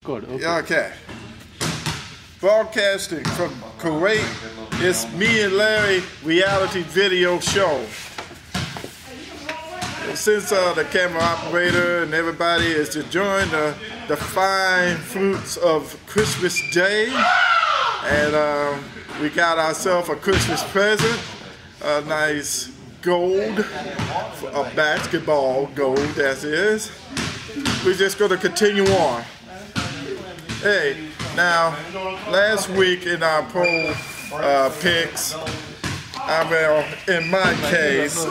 Good. Okay. Okay. Broadcasting from Kuwait, it's Me and Larry reality video show. Since the camera operator and everybody is enjoying the fine fruits of Christmas Day, and we got ourselves a Christmas present, a nice gold, a basketball gold that is. We're just going to continue on. Hey, now, last week in our poll picks, in my case,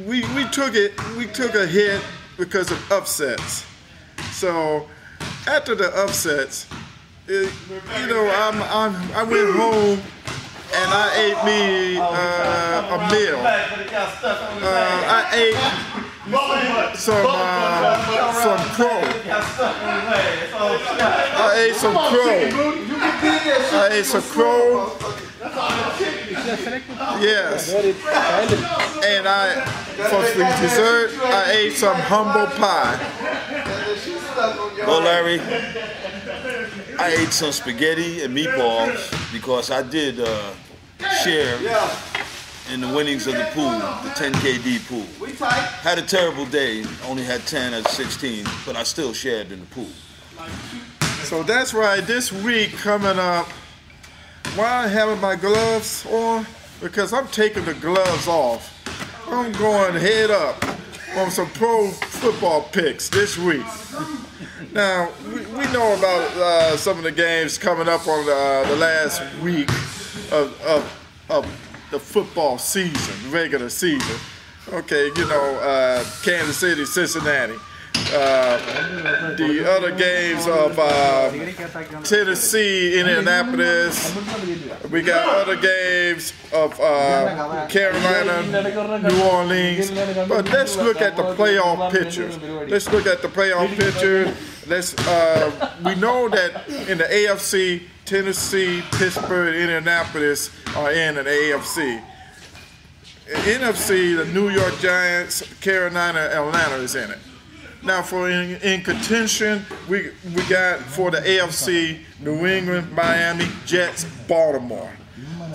we took a hit because of upsets. So after the upsets, I went home and I ate me a meal. I ate some crow. I ate some crow. Yes. And for dessert, I ate some humble pie. Well, Larry, I ate some spaghetti and meatballs because I did share in the winnings of the pool, the 10 KD pool. Had a terrible day, only had 10 out of 16, but I still shared in the pool. So that's right, this week coming up, why having my gloves on? Because I'm taking the gloves off. I'm going head up on some pro football picks this week. Now, we know about some of the games coming up on the last week of the football season, regular season. Okay, Kansas City, Cincinnati. The other games of Tennessee, Indianapolis. We got other games of Carolina, New Orleans. But let's look at the playoff pictures. Let's look at the playoff picture. We know that in the AFC, Tennessee, Pittsburgh, Indianapolis are in an AFC. In NFC, the New York Giants, Carolina, Atlanta is in it. Now, for in contention, we got for the AFC, New England, Miami, Jets, Baltimore,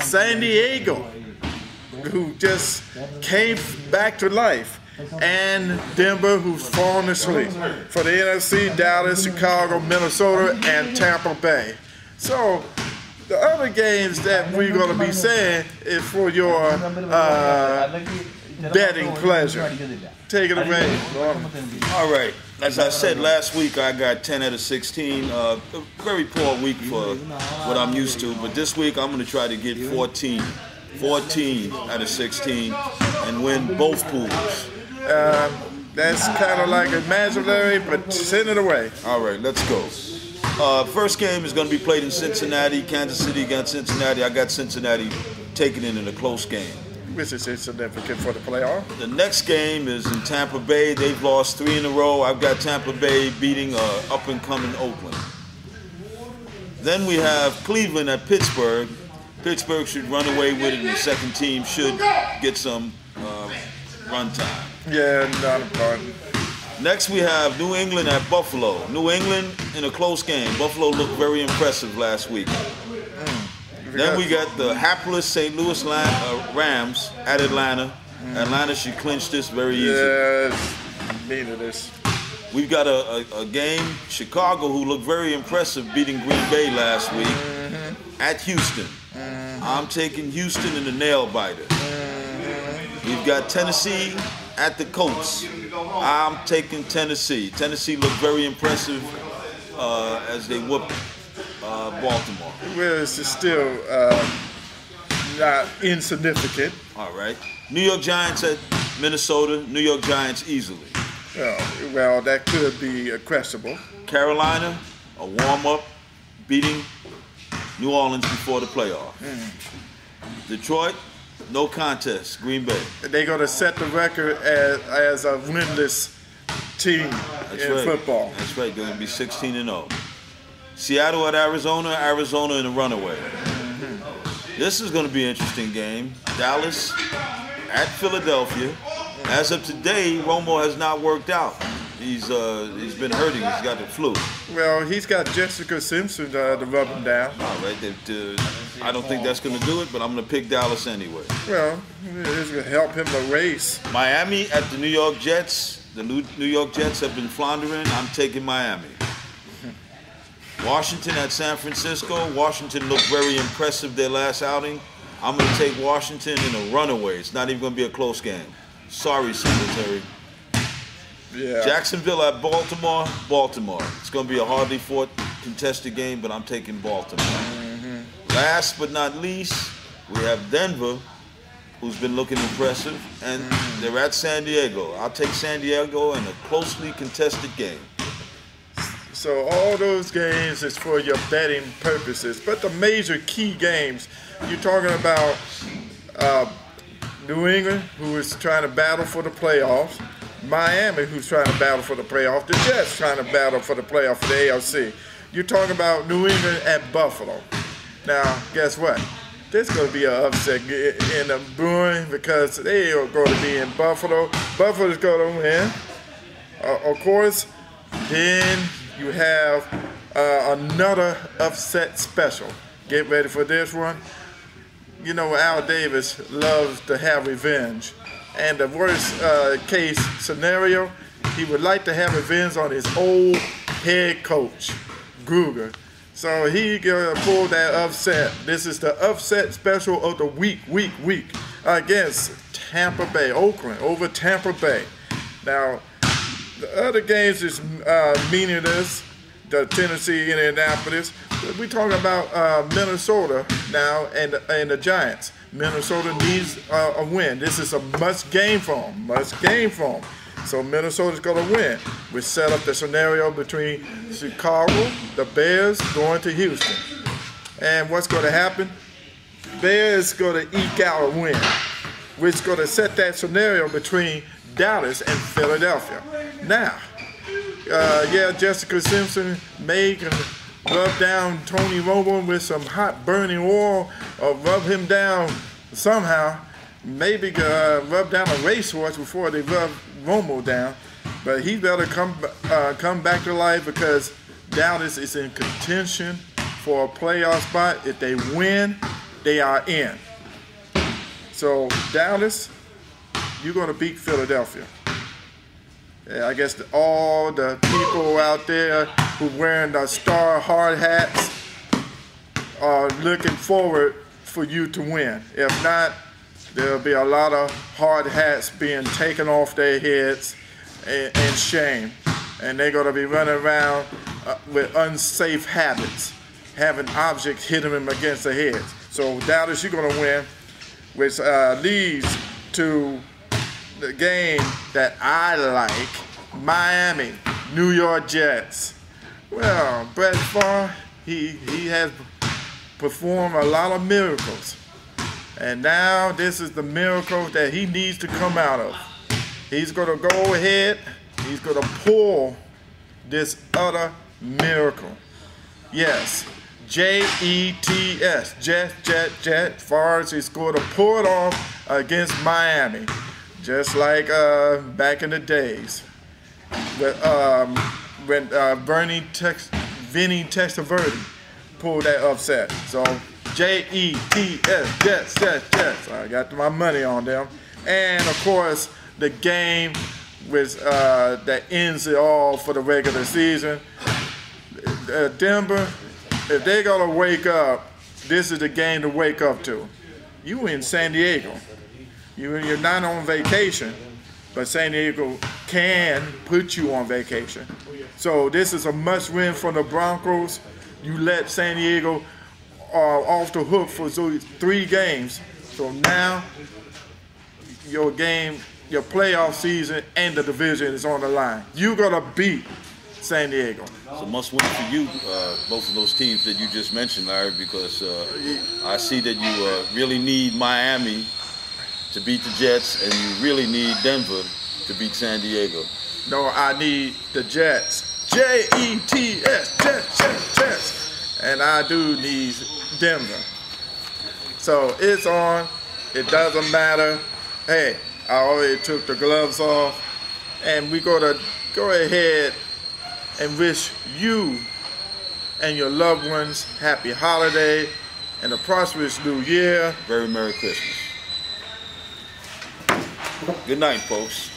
San Diego, who just came back to life, and Denver, who's fallen asleep. For the NFC, Dallas, Chicago, Minnesota, and Tampa Bay. So the other games that we're going to be saying is for your betting pleasure. Take it away. All right. As I said last week, I got 10 out of 16. A very poor week for what I'm used to. But this week, I'm going to try to get 14 out of 16 and win both pools. That's kind of like imaginary, but send it away. All right, let's go. First game is going to be played in Cincinnati, Kansas City against Cincinnati. I got Cincinnati taking it in a close game. Which is significant for the playoff. The next game is in Tampa Bay. They've lost 3 in a row. I've got Tampa Bay beating up-and-coming Oakland. Then we have Cleveland at Pittsburgh. Pittsburgh should run away with it, and the second team should get some run time. Yeah, not a problem. Next we have New England at Buffalo. New England in a close game. Buffalo looked very impressive last week. Then we got the hapless St. Louis Rams at Atlanta. Atlanta should clinch this very easily. Yeah, needed this. We've got a game, Chicago, who looked very impressive, beating Green Bay last week at Houston. I'm taking Houston in the nail biter. We've got Tennessee at the Colts. I'm taking Tennessee. Tennessee looked very impressive as they whooped Baltimore. Well, it's still not insignificant. All right. New York Giants at Minnesota. New York Giants easily. Well, that could be questionable. Carolina, a warm-up, beating New Orleans before the playoff. Detroit, no contest. Green Bay. They're going to set the record as a winless team in football. That's right. They're going to be 16-0. Seattle at Arizona. Arizona in a runaway. This is going to be an interesting game. Dallas at Philadelphia. As of today, Romo has not worked out. he's been hurting. He's got the flu. Well, he's got Jessica Simpson to rub him down. All right, I don't think that's going to do it, but I'm going to pick Dallas anyway. Well, it's going to help him to race. Miami at the New York Jets. The New York Jets have been floundering. I'm taking Miami. Washington at San Francisco. Washington looked very impressive their last outing. I'm going to take Washington in a runaway. It's not even going to be a close game. Sorry, Singletary. Yeah. Jacksonville at Baltimore. Baltimore. It's going to be a hardly fought, contested game, but I'm taking Baltimore. Last but not least, we have Denver, who's been looking impressive, and they're at San Diego. I'll take San Diego in a closely contested game. So all those games is for your betting purposes, but the major key games, you're talking about New England, who is trying to battle for the playoffs, Miami, who's trying to battle for the playoffs, the Jets trying to battle for the playoff for the AFC. You're talking about New England at Buffalo. Now, guess what? There's going to be an upset in the brewing because they are going to be in Buffalo. Buffalo's going to win, of course. Then you have another upset special. Get ready for this one. You know, Al Davis loves to have revenge. And the worst case scenario, he would like to have revenge on his old head coach, Gruger. So he gonna pull that upset. This is the upset special of the week against Tampa Bay, Oakland over Tampa Bay. Now, the other games is meaningless. The Tennessee, Indianapolis. We're talking about Minnesota now and the Giants. Minnesota needs a win. This is a must game for them. So Minnesota's going to win. We set up the scenario between Chicago, the Bears going to Houston. And what's going to happen? Bears going to eke out a win, which is going to set that scenario between Dallas and Philadelphia. Now, Jessica Simpson can rub down Tony Romo with some hot burning oil or rub him down somehow. Maybe rub down a racehorse before they rub Romo down. But he better come back to life because Dallas is in contention for a playoff spot. If they win, they are in. So Dallas, you're going to beat Philadelphia. I guess all the people out there who wearing the star hard hats are looking forward for you to win. If not, there'll be a lot of hard hats being taken off their heads in shame. And they're going to be running around with unsafe habits, having objects hitting them against their heads. So Dallas, you're going to win, which leads to the game that I like, Miami, New York Jets. Well, Brett Favre, he has performed a lot of miracles. And now this is the miracle that he needs to come out of. He's going to go ahead, he's going to pull this other miracle. Yes, Jets, Jets. Favre is going to pull it off against Miami. Just like back in the days when Vinny Testaverde pulled that upset. So Jets, Jets. I got my money on them. And of course, the game that ends it all for the regular season. Denver, if they're gonna wake up, this is the game to wake up to. You in San Diego. You're not on vacation, but San Diego can put you on vacation. So this is a must-win for the Broncos. You let San Diego off the hook for those 3 games. So now your playoff season and the division is on the line. You're gonna beat San Diego. It's a must-win for you, both of those teams that you just mentioned, Larry, because I see that you really need Miami to beat the Jets, and you really need Denver to beat San Diego. No, I need the Jets. Jets, Jets. And I do need Denver. So it's on. It doesn't matter. Hey, I already took the gloves off. And we go to go ahead and wish you and your loved ones happy holiday and a prosperous new year. Very Merry Christmas. Good night, folks.